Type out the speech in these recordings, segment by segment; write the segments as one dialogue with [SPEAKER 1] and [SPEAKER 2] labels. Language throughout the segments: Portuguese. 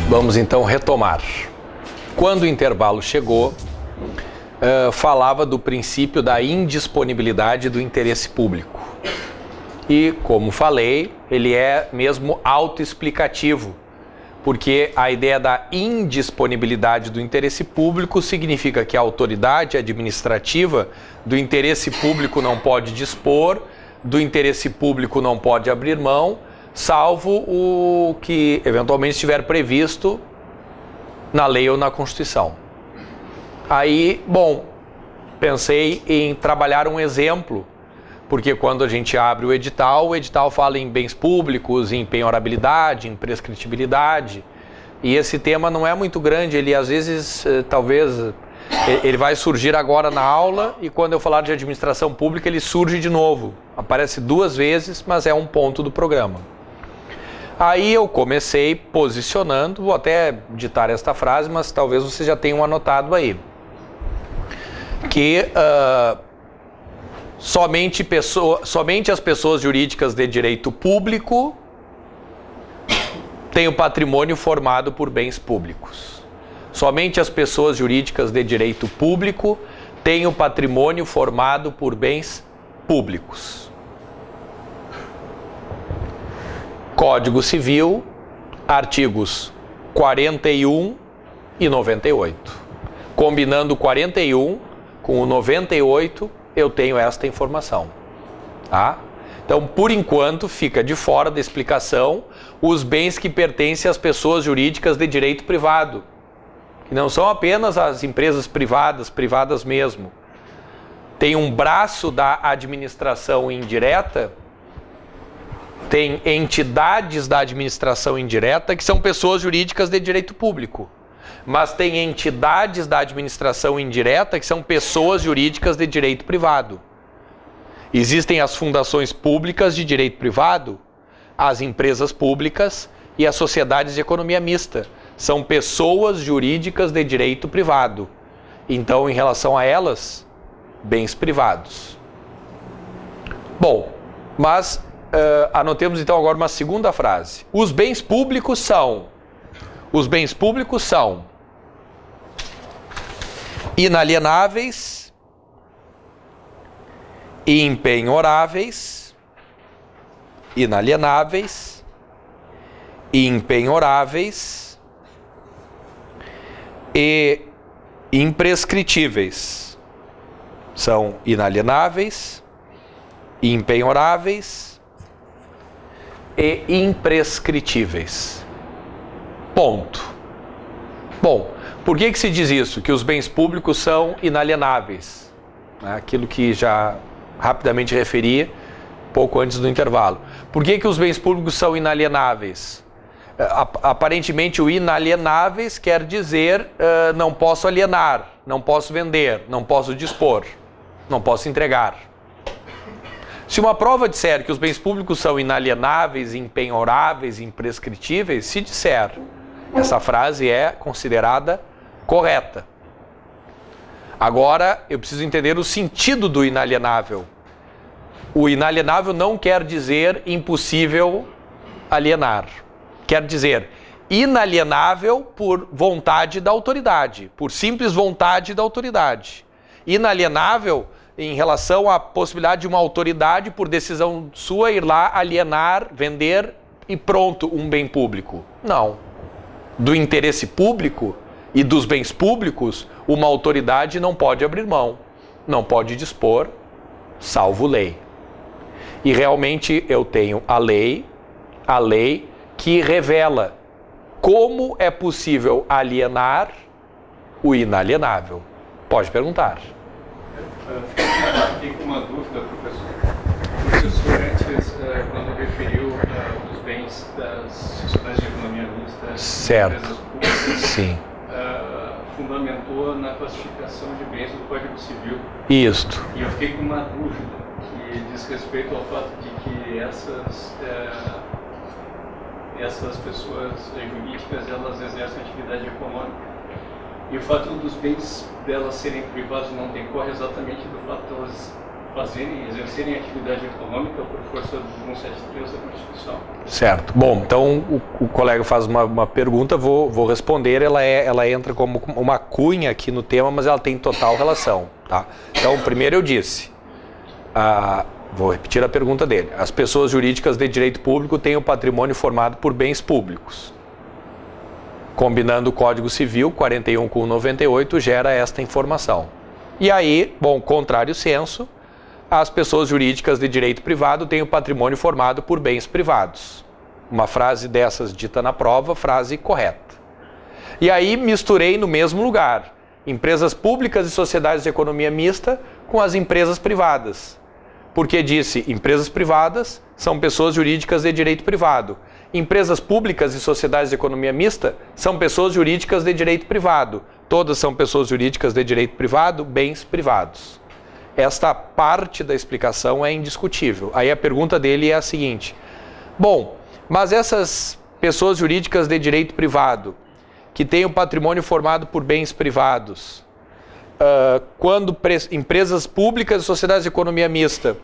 [SPEAKER 1] Vamos então retomar. Quando o intervalo chegou, falava do princípio da indisponibilidade do interesse público. E, como falei, ele é mesmo autoexplicativo, porque a ideia da indisponibilidade do interesse público significa que a autoridade administrativa do interesse público não pode dispor, do interesse público não pode abrir mão, salvo o que eventualmente estiver previsto na lei ou na Constituição. Aí, bom, pensei em trabalhar um exemplo, porque quando a gente abre o edital fala em bens públicos, em penhorabilidade, em prescritibilidade, e esse tema não é muito grande, ele às vezes, talvez, ele vai surgir agora na aula, e quando eu falar de administração pública, ele surge de novo. Aparece 2 vezes, mas é um ponto do programa. Aí eu comecei posicionando, vou até ditar esta frase, mas talvez vocês já tenham anotado aí, que somente as pessoas jurídicas de direito público têm o patrimônio formado por bens públicos. Somente as pessoas jurídicas de direito público têm o patrimônio formado por bens públicos. Código Civil, artigos 41 e 98. Combinando o 41 com o 98, eu tenho esta informação. Tá? Então, por enquanto, fica de fora da explicação os bens que pertencem às pessoas jurídicas de direito privado, que não são apenas as empresas privadas mesmo. Tem um braço da administração indireta, tem entidades da administração indireta que são pessoas jurídicas de direito público, mas tem entidades da administração indireta que são pessoas jurídicas de direito privado. Existem as fundações públicas de direito privado, as empresas públicas e as sociedades de economia mista. São pessoas jurídicas de direito privado. Então, em relação a elas, bens privados. Bom, mas anotemos então agora uma segunda frase. Os bens públicos são inalienáveis, impenhoráveis, e imprescritíveis. São inalienáveis, impenhoráveis e imprescritíveis. Ponto. Bom, por que se diz isso? Que os bens públicos são inalienáveis. Aquilo que já rapidamente referi pouco antes do intervalo. Por que os bens públicos são inalienáveis? Aparentemente, o inalienáveis quer dizer não posso alienar, não posso vender, não posso dispor, não posso entregar. Se uma prova disser que os bens públicos são inalienáveis, impenhoráveis, imprescritíveis, se disser, essa frase é considerada correta. Agora, eu preciso entender o sentido do inalienável. O inalienável não quer dizer impossível alienar. Quer dizer inalienável por vontade da autoridade, por simples vontade da autoridade. Inalienável em relação à possibilidade de uma autoridade, por decisão sua, ir lá alienar, vender e pronto, um bem público. Não. Do interesse público e dos bens públicos, uma autoridade não pode abrir mão, não pode dispor, salvo lei. E realmente eu tenho a lei que revela como é possível alienar o inalienável. Pode perguntar.
[SPEAKER 2] Fiquei com uma dúvida, professor. O professor antes, quando referiu os bens das sociedades de economia mista,
[SPEAKER 1] certo.
[SPEAKER 2] Empresas públicas,
[SPEAKER 1] sim.
[SPEAKER 2] Fundamentou na classificação de bens do Código Civil.
[SPEAKER 1] Isto.
[SPEAKER 2] E eu fiquei com uma dúvida que diz respeito ao fato de que essas pessoas jurídicas, elas exercem atividade econômica. E o fato dos bens delas serem privados não decorre exatamente do fato de elas exercerem atividade econômica por força do 173 da Constituição.
[SPEAKER 1] Certo. Bom, então o colega faz uma pergunta, vou responder, ela entra como uma cunha aqui no tema, mas ela tem total relação, tá? Então, primeiro eu disse, vou repetir a pergunta dele, as pessoas jurídicas de direito público têm o patrimônio formado por bens públicos. Combinando o Código Civil 41 com o 98, gera esta informação. E aí, bom, contrário senso, as pessoas jurídicas de direito privado têm o patrimônio formado por bens privados. Uma frase dessas dita na prova, frase correta. E aí misturei no mesmo lugar empresas públicas e sociedades de economia mista com as empresas privadas. Porque disse, empresas privadas são pessoas jurídicas de direito privado. Empresas públicas e sociedades de economia mista são pessoas jurídicas de direito privado. Todas são pessoas jurídicas de direito privado, bens privados. Esta parte da explicação é indiscutível. Aí a pergunta dele é a seguinte: bom, mas essas pessoas jurídicas de direito privado, que têm o patrimônio formado por bens privados, quando empresas públicas e sociedades de economia mista,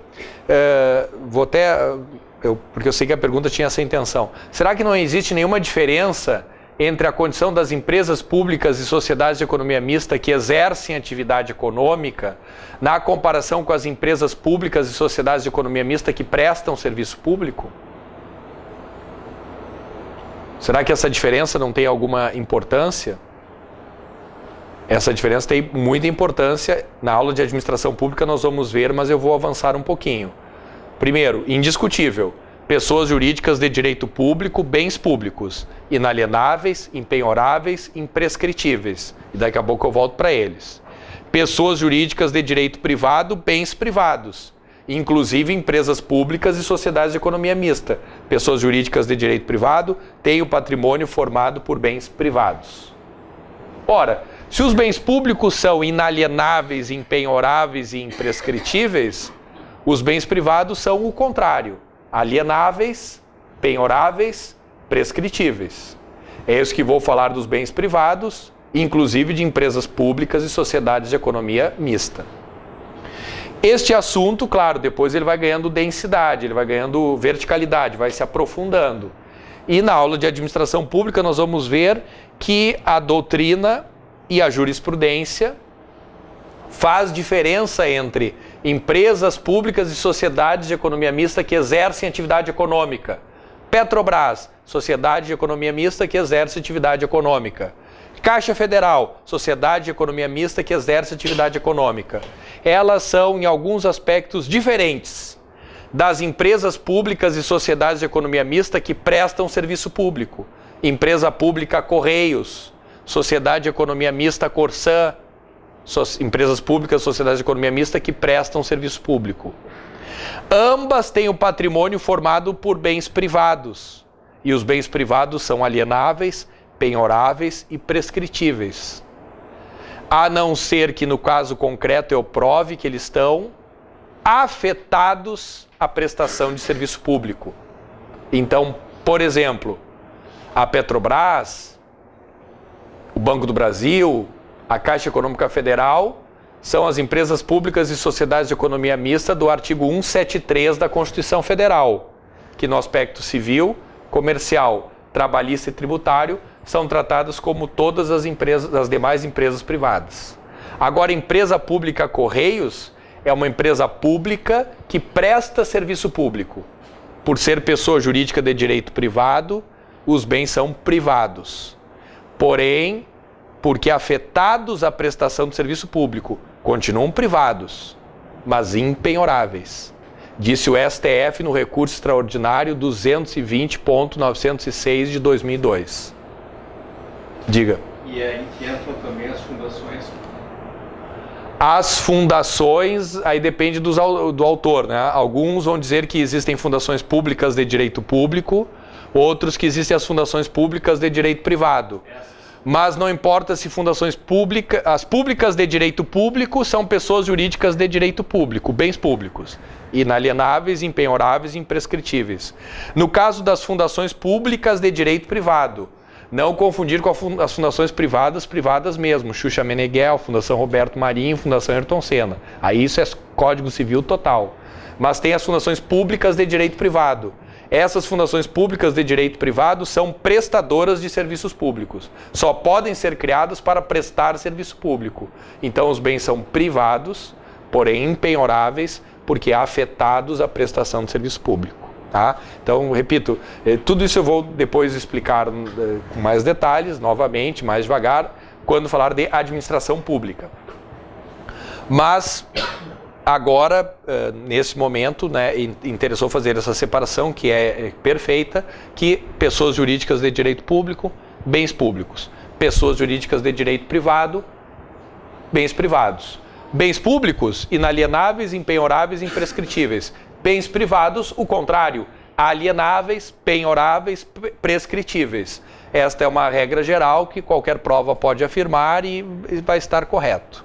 [SPEAKER 1] porque eu sei que a pergunta tinha essa intenção, será que não existe nenhuma diferença entre a condição das empresas públicas e sociedades de economia mista que exercem atividade econômica na comparação com as empresas públicas e sociedades de economia mista que prestam serviço público? Será que essa diferença não tem alguma importância? Essa diferença tem muita importância. Na aula de administração pública nós vamos ver, mas eu vou avançar um pouquinho. Primeiro, indiscutível. Pessoas jurídicas de direito público, bens públicos, inalienáveis, impenhoráveis, imprescritíveis. E daqui a pouco eu volto para eles. Pessoas jurídicas de direito privado, bens privados, inclusive empresas públicas e sociedades de economia mista. Pessoas jurídicas de direito privado têm o patrimônio formado por bens privados. Ora, se os bens públicos são inalienáveis, impenhoráveis e imprescritíveis, os bens privados são o contrário. Alienáveis, penhoráveis, prescritíveis. É isso que vou falar dos bens privados, inclusive de empresas públicas e sociedades de economia mista. Este assunto, claro, depois ele vai ganhando densidade, ele vai ganhando verticalidade, vai se aprofundando. E na aula de administração pública nós vamos ver que a doutrina e a jurisprudência faz diferença entre empresas públicas e sociedades de economia mista que exercem atividade econômica. Petrobras, sociedade de economia mista que exerce atividade econômica. Caixa Federal, sociedade de economia mista que exerce atividade econômica. Elas são, em alguns aspectos, diferentes das empresas públicas e sociedades de economia mista que prestam serviço público. Empresa pública Correios, sociedade de economia mista Corsã, empresas públicas, sociedades de economia mista que prestam serviço público. Ambas têm o patrimônio formado por bens privados, e os bens privados são alienáveis, penhoráveis e prescritíveis. A não ser que no caso concreto eu prove que eles estão afetados à prestação de serviço público. Então, por exemplo, a Petrobras, o Banco do Brasil, a Caixa Econômica Federal são as empresas públicas e sociedades de economia mista do artigo 173 da Constituição Federal, que no aspecto civil, comercial, trabalhista e tributário são tratadas como todas as demais empresas privadas. Agora, a empresa pública Correios é uma empresa pública que presta serviço público. Por ser pessoa jurídica de direito privado, os bens são privados. Porém, porque afetados à prestação de serviço público, continuam privados, mas impenhoráveis. Disse o STF no recurso extraordinário 220.906 de 2002. Diga.
[SPEAKER 2] E aí que entram também as fundações?
[SPEAKER 1] As fundações, aí depende do autor, né? Alguns vão dizer que existem fundações públicas de direito público, outros que existem as fundações públicas de direito privado. Mas não importa se fundações públicas, as públicas de direito público são pessoas jurídicas de direito público, bens públicos, inalienáveis, impenhoráveis e imprescritíveis. No caso das fundações públicas de direito privado, Não confundir com as fundações privadas mesmo. Xuxa Meneghel, Fundação Roberto Marinho, Fundação Ayrton Senna. Aí isso é Código Civil total. Mas tem as fundações públicas de direito privado. Essas fundações públicas de direito privado são prestadoras de serviços públicos. Só podem ser criadas para prestar serviço público. Então os bens são privados, porém impenhoráveis, porque afetados à prestação de serviço público. Tá? Então, repito, tudo isso eu vou depois explicar com mais detalhes, novamente, mais devagar, quando falar de administração pública. Mas, agora, nesse momento, né, interessou fazer essa separação, que é perfeita, que pessoas jurídicas de direito público, bens públicos. Pessoas jurídicas de direito privado, bens privados. Bens públicos, inalienáveis, impenhoráveis e imprescritíveis. Bens privados, o contrário, alienáveis, penhoráveis, prescritíveis. Esta é uma regra geral que qualquer prova pode afirmar e vai estar correto.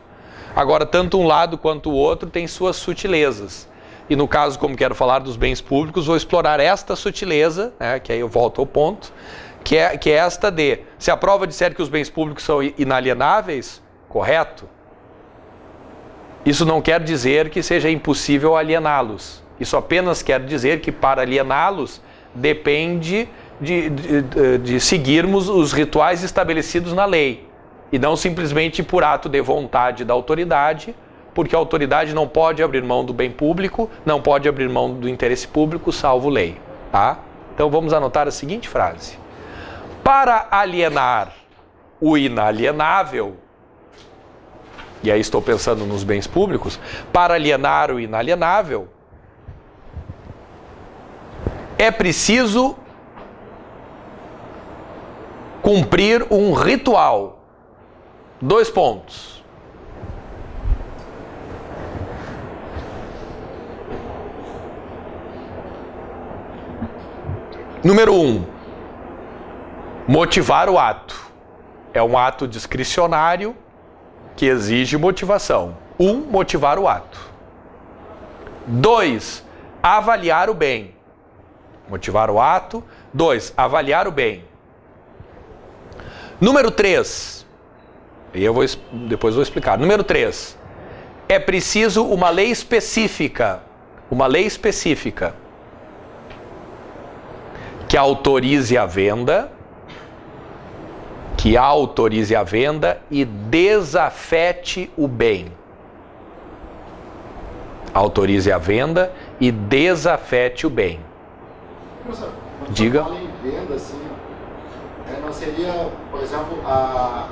[SPEAKER 1] Agora, tanto um lado quanto o outro tem suas sutilezas. E no caso, como quero falar dos bens públicos, vou explorar esta sutileza, né, que aí eu volto ao ponto, que é esta de, se a prova disser que os bens públicos são inalienáveis, correto? Isso não quer dizer que seja impossível aliená-los. Isso apenas quer dizer que para aliená-los depende de seguirmos os rituais estabelecidos na lei e não simplesmente por ato de vontade da autoridade, porque a autoridade não pode abrir mão do bem público, não pode abrir mão do interesse público, salvo lei. Tá? Então vamos anotar a seguinte frase. Para alienar o inalienável, e aí estou pensando nos bens públicos, para alienar o inalienável, é preciso cumprir um ritual. 2 pontos. Número 1. Motivar o ato. É um ato discricionário que exige motivação. 1. Motivar o ato. 2. Avaliar o bem. Motivar o ato. 2. Avaliar o bem. Número 3. E eu depois vou explicar. Número 3. É preciso uma lei específica. Uma lei específica que autorize a venda. Que autorize a venda e desafete o bem. Autorize a venda e desafete o bem.
[SPEAKER 3] Professor, quando
[SPEAKER 1] diga.
[SPEAKER 3] Fala em venda, assim, não seria, por exemplo, a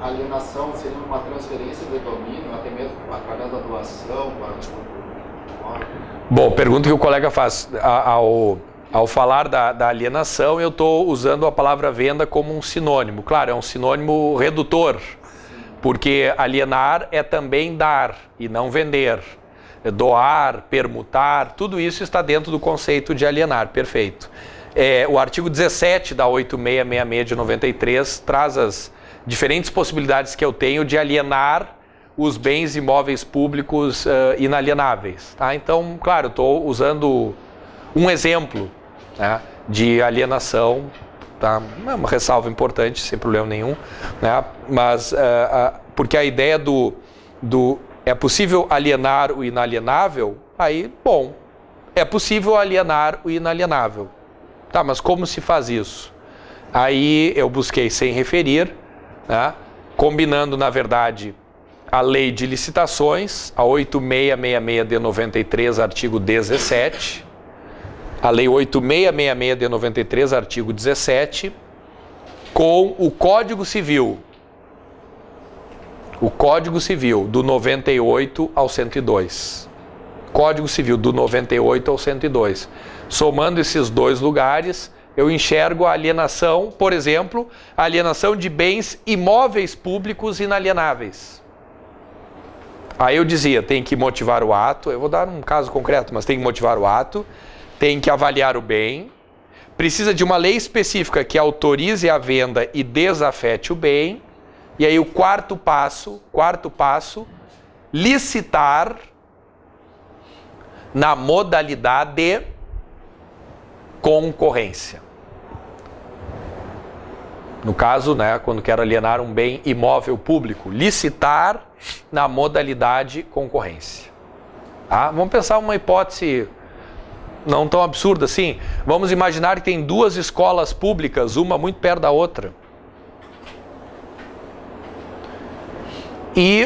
[SPEAKER 3] alienação seria uma transferência de domínio, até mesmo através da doação?
[SPEAKER 1] Bom, pergunta que o colega faz. Ao falar da alienação, eu estou usando a palavra venda como um sinônimo. Claro, é um sinônimo redutor, porque alienar é também dar e não vender. Doar, permutar, tudo isso está dentro do conceito de alienar, perfeito. O artigo 17 da 8666 de 93 traz as diferentes possibilidades que eu tenho de alienar os bens imóveis públicos inalienáveis. Tá? Então, claro, estou usando um exemplo, né, de alienação, tá? É uma ressalva importante, sem problema nenhum, né? Mas porque a ideia é possível alienar o inalienável, aí, bom, é possível alienar o inalienável. Tá, mas como se faz isso? Aí eu busquei sem referir, né, combinando, na verdade, a lei de licitações, a 8666 de 93, artigo 17, a lei 8666 de 93, artigo 17, com o Código Civil. O Código Civil do 98 ao 102. Código Civil do 98 ao 102. Somando esses dois lugares, eu enxergo a alienação, por exemplo, a alienação de bens imóveis públicos inalienáveis. Aí eu dizia, tem que motivar o ato, eu vou dar um caso concreto, mas tem que motivar o ato, tem que avaliar o bem, precisa de uma lei específica que autorize a venda e desafete o bem, e aí o quarto passo, licitar na modalidade de concorrência. No caso, né, quando quero alienar um bem imóvel público, licitar na modalidade concorrência. Tá? Vamos pensar uma hipótese não tão absurda assim. Vamos imaginar que tem duas escolas públicas, uma muito perto da outra. E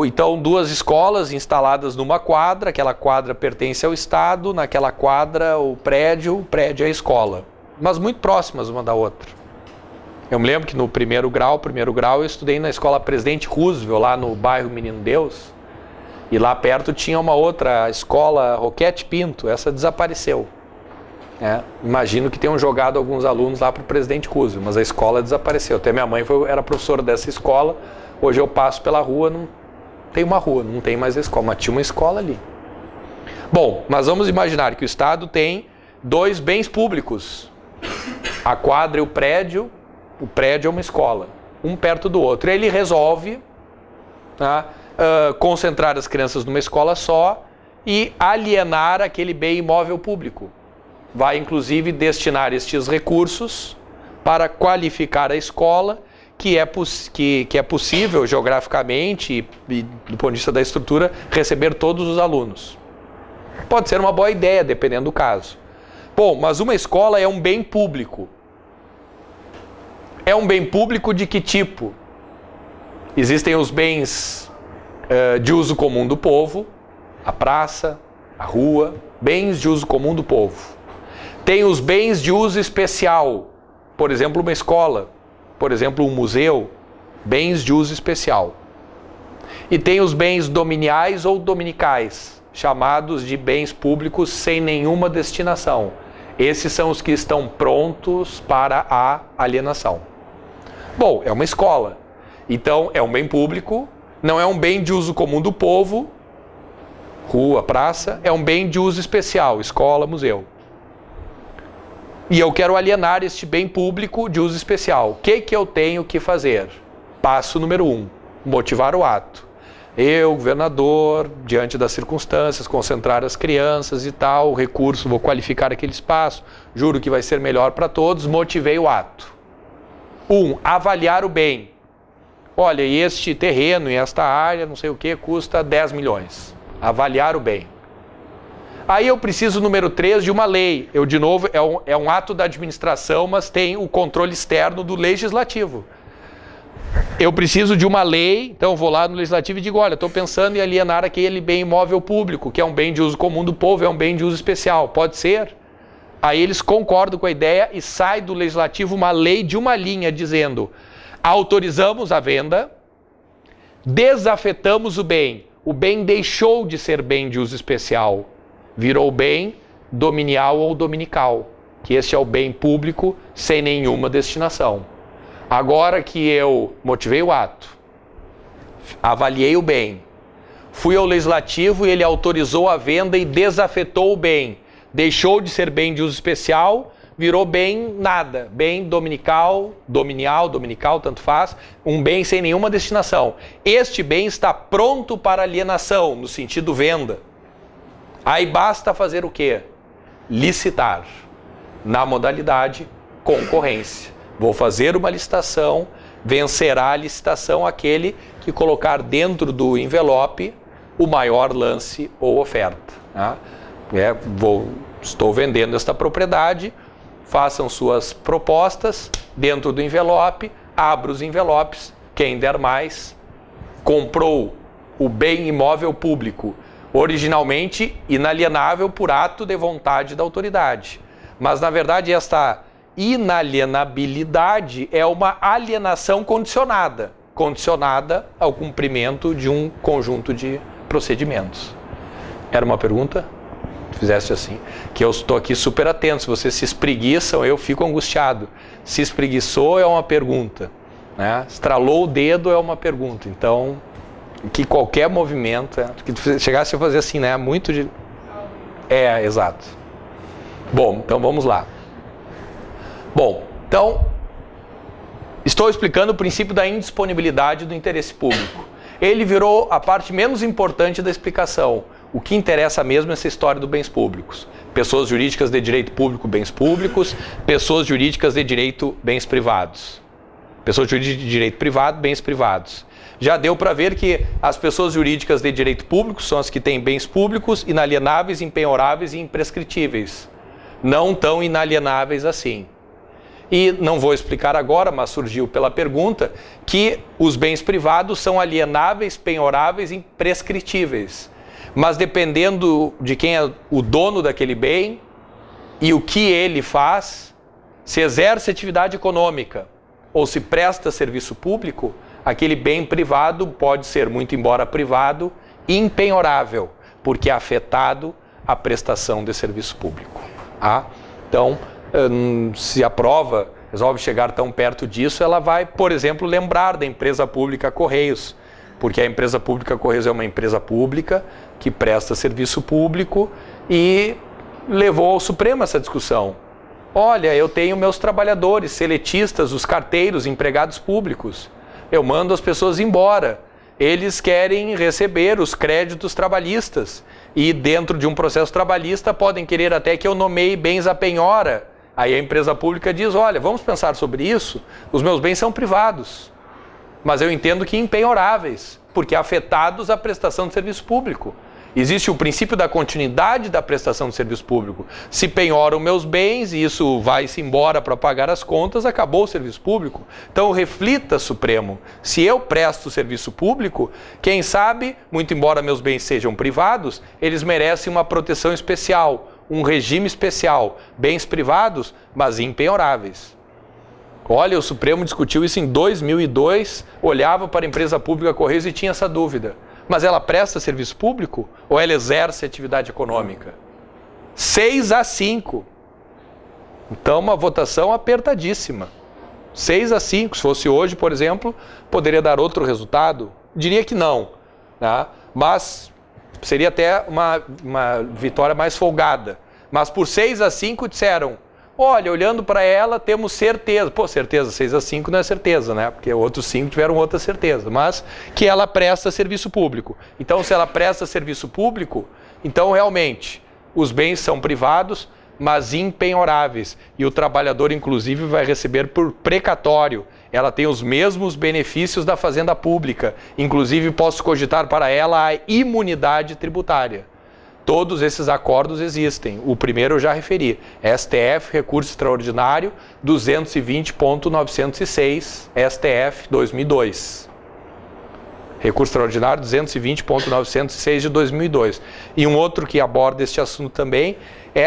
[SPEAKER 1] então duas escolas instaladas numa quadra, aquela quadra pertence ao Estado, naquela quadra o prédio é a escola, mas muito próximas uma da outra. Eu me lembro que no primeiro grau eu estudei na escola Presidente Roosevelt, lá no bairro Menino Deus, e lá perto tinha uma outra escola, Roquete Pinto, essa desapareceu. Imagino que tenham jogado alguns alunos lá para o Presidente Roosevelt, mas a escola desapareceu. Até minha mãe era professora dessa escola. Hoje eu passo pela rua, não tem uma rua, não tem mais a escola, mas tinha uma escola ali. Bom, mas vamos imaginar que o Estado tem dois bens públicos, a quadra e o prédio é uma escola, um perto do outro. E ele resolve concentrar as crianças numa escola só e alienar aquele bem imóvel público. Vai inclusive destinar estes recursos para qualificar a escola, que é possível geograficamente e do ponto de vista da estrutura receber todos os alunos. Pode ser uma boa ideia, dependendo do caso. Bom, mas uma escola é um bem público. É um bem público de que tipo? Existem os bens de uso comum do povo, a praça, a rua, bens de uso comum do povo. Tem os bens de uso especial, por exemplo, uma escola, por exemplo, um museu, bens de uso especial. E tem os bens dominiais ou dominicais, chamados de bens públicos sem nenhuma destinação. Esses são os que estão prontos para a alienação. Bom, é uma escola, então é um bem público, não é um bem de uso comum do povo, rua, praça, é um bem de uso especial, escola, museu. E eu quero alienar este bem público de uso especial. O que eu tenho que fazer? Passo número 1, motivar o ato. Eu, governador, diante das circunstâncias, concentrar as crianças e tal, o recurso, vou qualificar aquele espaço, juro que vai ser melhor para todos, motivei o ato. 1, avaliar o bem. Olha, este terreno e esta área, não sei o que, custa 10 milhões. Avaliar o bem. Aí eu preciso, número 3, de uma lei. Eu, de novo, é um ato da administração, mas tem o controle externo do legislativo. Eu preciso de uma lei, então eu vou lá no legislativo e digo, olha, estou pensando em alienar aquele bem imóvel público, que é um bem de uso comum do povo, é um bem de uso especial. Pode ser? Aí eles concordam com a ideia e sai do legislativo uma lei de uma linha dizendo, autorizamos a venda, desafetamos o bem deixou de ser bem de uso especial, virou bem dominial ou dominical, que este é o bem público sem nenhuma destinação. Agora que eu motivei o ato, avaliei o bem, fui ao legislativo e ele autorizou a venda e desafetou o bem, deixou de ser bem de uso especial, virou bem nada, bem dominical, dominical, tanto faz, um bem sem nenhuma destinação. Este bem está pronto para alienação, no sentido venda. Aí basta fazer o quê? Licitar, na modalidade concorrência. Vou fazer uma licitação, vencerá a licitação aquele que colocar dentro do envelope o maior lance ou oferta. Tá? Estou vendendo esta propriedade, façam suas propostas dentro do envelope, abra os envelopes, quem der mais, comprou o bem imóvel público, originalmente inalienável por ato de vontade da autoridade. Mas, na verdade, esta inalienabilidade é uma alienação condicionada ao cumprimento de um conjunto de procedimentos. Era uma pergunta? Fizesse assim, que eu estou aqui super atento, se vocês se espreguiçam, eu fico angustiado. Se espreguiçou é uma pergunta, né? Estralou o dedo é uma pergunta, então, que qualquer movimento, que chegasse a fazer assim, né? Muito de... exato. Bom, então vamos lá. Bom, então, estou explicando o princípio da indisponibilidade do interesse público. Ele virou a parte menos importante da explicação. O que interessa mesmo é essa história dos bens públicos. Pessoas jurídicas de direito público, bens públicos. Pessoas jurídicas de direito, bens privados. Pessoas jurídicas de direito privado, bens privados. Já deu para ver que as pessoas jurídicas de direito público são as que têm bens públicos, inalienáveis, impenhoráveis e imprescritíveis. Não tão inalienáveis assim. E não vou explicar agora, mas surgiu pela pergunta, que os bens privados são alienáveis, penhoráveis e imprescritíveis. Mas dependendo de quem é o dono daquele bem e o que ele faz, se exerce atividade econômica ou se presta serviço público, aquele bem privado pode ser, muito embora privado, impenhorável, porque é afetado a prestação de serviço público. Ah? Então, se a prova resolve chegar tão perto disso, ela vai, por exemplo, lembrar da empresa pública Correios, porque a empresa pública Correios é uma empresa pública que presta serviço público e levou ao Supremo essa discussão. Olha, eu tenho meus trabalhadores, seletistas, os carteiros, empregados públicos. Eu mando as pessoas embora. Eles querem receber os créditos trabalhistas. E dentro de um processo trabalhista podem querer até que eu nomeie bens à penhora. Aí a empresa pública diz, olha, vamos pensar sobre isso. Os meus bens são privados. Mas eu entendo que impenhoráveis, porque afetados à prestação de serviço público. Existe o princípio da continuidade da prestação de serviço público. Se penhoram meus bens e isso vai-se embora para pagar as contas, acabou o serviço público. Então reflita, Supremo, se eu presto serviço público, quem sabe, muito embora meus bens sejam privados, eles merecem uma proteção especial, um regime especial, bens privados, mas impenhoráveis. Olha, o Supremo discutiu isso em 2002, olhava para a empresa pública Correios e tinha essa dúvida. Mas ela presta serviço público ou ela exerce atividade econômica? 6-5. Então, uma votação apertadíssima. 6-5. Se fosse hoje, por exemplo, poderia dar outro resultado? Diria que não, né? Mas seria até uma vitória mais folgada. Mas por 6-5 disseram, olha, olhando para ela, temos certeza. Pô, certeza, 6-5 não é certeza, né? Porque outros 5 tiveram outra certeza. Mas que ela presta serviço público. Então, se ela presta serviço público, então realmente os bens são privados, mas impenhoráveis. E o trabalhador, inclusive, vai receber por precatório. Ela tem os mesmos benefícios da fazenda pública. Inclusive, posso cogitar para ela a imunidade tributária. Todos esses acordos existem. O primeiro eu já referi. STF, recurso extraordinário 220.906, STF 2002. Recurso extraordinário 220.906 de 2002. E um outro que aborda este assunto também,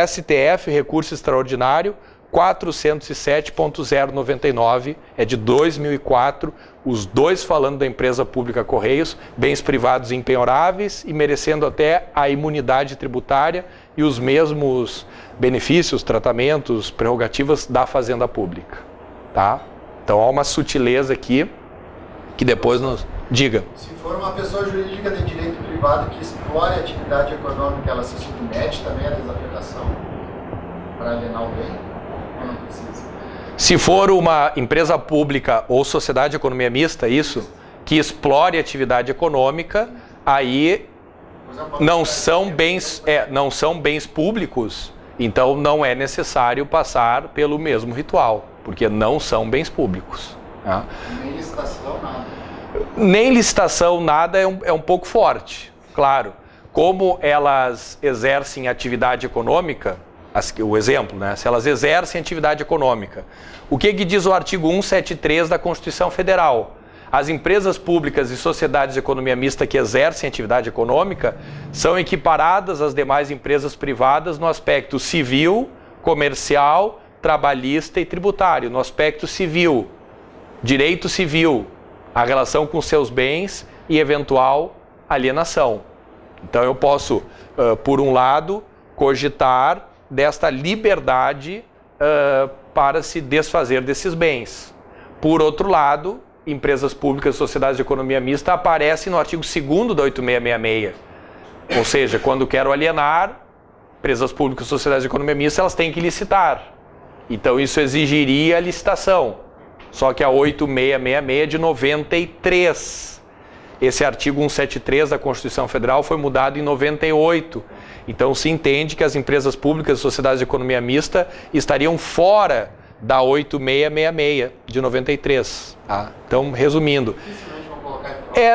[SPEAKER 1] STF, recurso extraordinário 407.099, é de 2004, os dois falando da empresa pública Correios, bens privados impenhoráveis e merecendo até a imunidade tributária e os mesmos benefícios, tratamentos, prerrogativas da fazenda pública. Tá? Então há uma sutileza aqui que depois nos... Diga.
[SPEAKER 3] Se for uma pessoa jurídica de direito privado que explore a atividade econômica, ela se submete também à desafetação para alienar o bem? Não precisa.
[SPEAKER 1] Se for uma empresa pública ou sociedade de economia mista, isso, que explore atividade econômica, aí não são bens públicos, então não é necessário passar pelo mesmo ritual, porque não são bens públicos. Tá?
[SPEAKER 3] Nem licitação, nada.
[SPEAKER 1] Nem licitação, nada é um pouco forte, claro. Como elas exercem atividade econômica, o exemplo, né? Se elas exercem atividade econômica, o que diz o artigo 173 da Constituição Federal? As empresas públicas e sociedades de economia mista que exercem atividade econômica são equiparadas às demais empresas privadas no aspecto civil, comercial, trabalhista e tributário. No aspecto civil, direito civil, a relação com seus bens e eventual alienação. Então eu posso, por um lado, cogitar desta liberdade para se desfazer desses bens. Por outro lado, empresas públicas e sociedades de economia mista aparecem no artigo 2º da 8666. Ou seja, quando quero alienar, empresas públicas e sociedades de economia mista, elas têm que licitar. Então isso exigiria licitação. Só que a 8666 é de 93. esse artigo 173 da Constituição Federal foi mudado em 98. Então se entende que as empresas públicas e sociedades de economia mista estariam fora da 8666 de 93. Tá? Então, resumindo.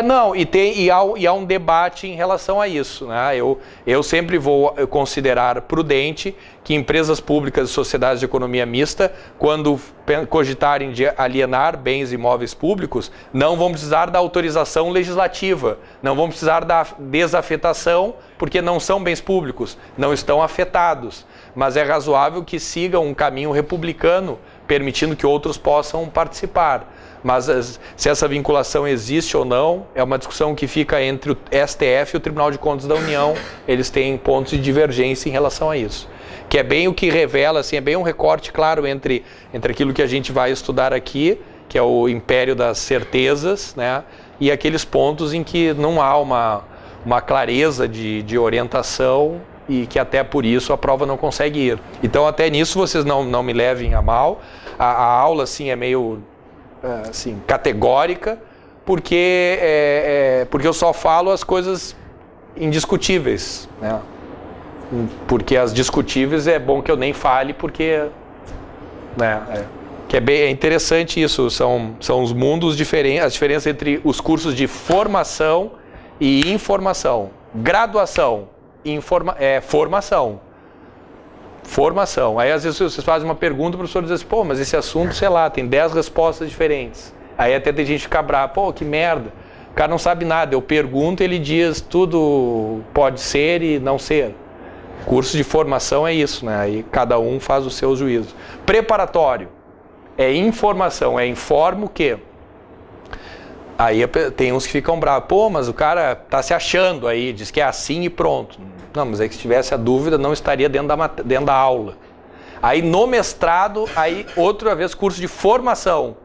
[SPEAKER 1] Não, e há um debate em relação a isso. Né? Eu sempre vou considerar prudente que empresas públicas e sociedades de economia mista, quando cogitarem de alienar bens imóveis públicos, não vão precisar da autorização legislativa, não vão precisar da desafetação, porque não são bens públicos, não estão afetados. Mas é razoável que sigam um caminho republicano, permitindo que outros possam participar. Mas se essa vinculação existe ou não, é uma discussão que fica entre o STF e o Tribunal de Contas da União. Eles têm pontos de divergência em relação a isso. Que é bem o que revela, assim, é bem um recorte claro entre aquilo que a gente vai estudar aqui, que é o império das certezas, né, e aqueles pontos em que não há uma clareza de orientação e que até por isso a prova não consegue ir. Então até nisso vocês não me levem a mal. A aula, assim, é meio... assim, categórica, porque eu só falo as coisas indiscutíveis, né? Porque as discutíveis é bom que eu nem fale, porque, né, que é interessante isso, são os mundos diferentes, as diferenças entre os cursos de formação e informação. Graduação, formação. Formação. Aí às vezes vocês fazem uma pergunta, o professor diz assim, pô, mas esse assunto, sei lá, tem 10 respostas diferentes. Aí até tem gente que fica brava, pô, que merda, o cara não sabe nada, eu pergunto, ele diz tudo pode ser e não ser. Curso de formação é isso, né? Aí cada um faz o seu juízo. Preparatório é informação, informa o quê? Aí tem uns que ficam bravos, pô, mas o cara tá se achando aí, diz que é assim e pronto. Não, mas é que se tivesse a dúvida, não estaria dentro da aula. Aí no mestrado, aí outra vez curso de formação.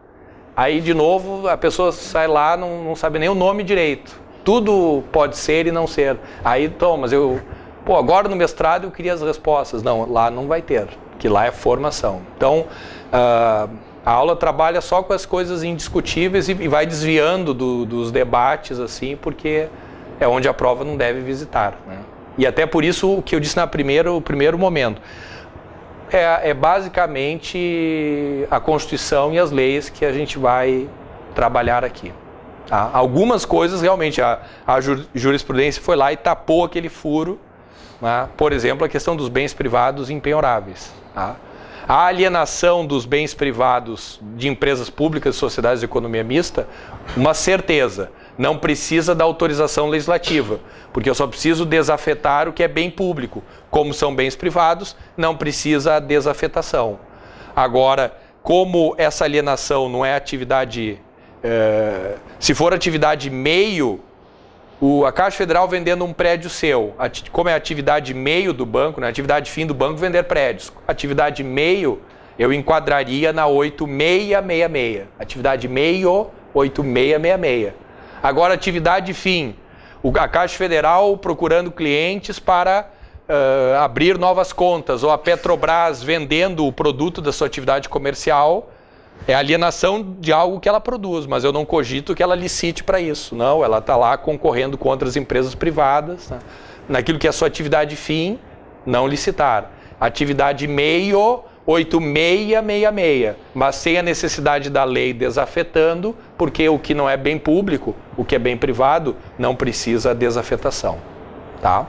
[SPEAKER 1] Aí de novo a pessoa sai lá, não sabe nem o nome direito. Tudo pode ser e não ser. Aí, então, mas agora no mestrado eu queria as respostas. Não, lá não vai ter, que lá é formação. Então, a aula trabalha só com as coisas indiscutíveis e vai desviando dos debates, assim, porque é onde a prova não deve visitar, né? E até por isso o que eu disse no primeiro momento. É basicamente a Constituição e as leis que a gente vai trabalhar aqui. Tá? Algumas coisas realmente a jurisprudência foi lá e tapou aquele furo, né? Por exemplo, a questão dos bens privados impenhoráveis. Tá? A alienação dos bens privados de empresas públicas e sociedades de economia mista, uma certeza, não precisa da autorização legislativa, porque eu só preciso desafetar o que é bem público. Como são bens privados, não precisa a desafetação. Agora, como essa alienação não é atividade... se for atividade meio, a Caixa Federal vendendo um prédio seu, como é atividade meio do banco, né, atividade fim do banco, vender prédios. Atividade meio, eu enquadraria na 8666. Atividade meio, 8666. Agora, atividade fim, a Caixa Federal procurando clientes para abrir novas contas, ou a Petrobras vendendo o produto da sua atividade comercial, é alienação de algo que ela produz, mas eu não cogito que ela licite para isso. Não, ela está lá concorrendo com outras empresas privadas, né? Naquilo que é a sua atividade fim, não licitar. Atividade meio, 8666, mas sem a necessidade da lei desafetando, porque o que não é bem público, o que é bem privado, não precisa desafetação. Tá?